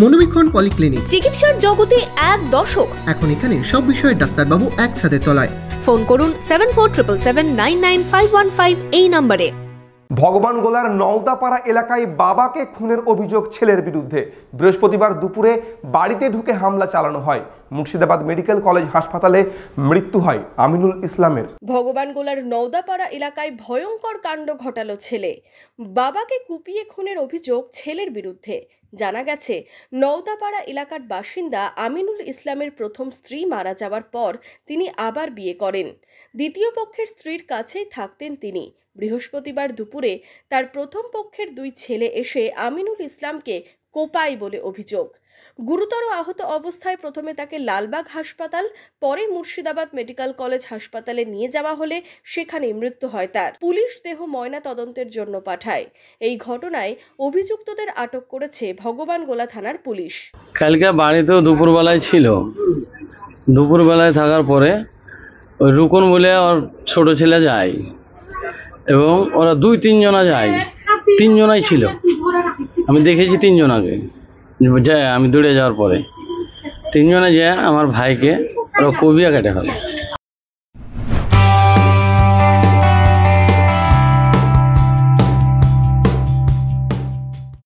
মনোবীক্ষণ polyclinic, চিকিৎসার জগতে এক দশক। এখন এখানে সব বিষয়ে ডাক্তারবাবু একসাথে তলায়। ফোন করুন 7477799515 এই নম্বরে। ভগবানগোলার নওদাপাড়া এলাকায় বাবাকে খুনের অভিযোগ ছেলের বিরুদ্ধে। বৃহস্পতিবার দুপুরে বাড়িতে ঢুকে হামলা চালানো হয়। মুর্শিদাবাদ মেডিকেল কলেজ হাসপাতালে মৃত্যু হয় আমিনুল ইসলামের। ভগবানগোলার নওদাপাড়া এলাকায় ভয়ঙ্কর কাণ্ড ঘটালো ছেলে। বাবাকে কুপিয়ে খুনের অভিযোগ ছেলের বিরুদ্ধে। জানা গেছে, নওদাপাড়া এলাকার বাসিন্দা আমিনুল ইসলামের প্রথম স্ত্রী মারা যাওয়ার পর তিনি আবার বিয়ে করেন। দ্বিতীয় পক্ষের স্ত্রীর কাছেই থাকতেন তিনি। বৃহস্পতিবার দুপুরে তার প্রথম পক্ষের দুই ছেলে এসে আমিনুল ইসলামকে কোপায় বলে অভিযোগ। গুরুতর আহত অবস্থায় প্রথমে তাকে লালবাগ হাসপাতাল, পরে মুর্শিদাবাদ মেডিকেল কলেজ হাসপাতালে নিয়ে যাওয়া হলে সেখানে মৃত্যু হয় তার। পুলিশ দেহ ময়না তদন্তের জন্য পাঠায়। এই ঘটনায় অভিযুক্তদের আটক করেছে ভগবানগোলা থানার পুলিশ। কালকে বাড়িতেও দুপুরবেলায় ছিল। দুপুরবেলায় থাকার পরে ওই রুকন বলে ওর ছোট ছেলে যায় এবং ওরা 2-3 জনা যায়। 3 জনাই ছিল, আমি দেখেছি 3 জনাকে যায়। আমি দৌড়ে যাওয়ার পরে 3 জনে যায় আমার ভাইকে ওরা কবিয়া কেটে ফেলে।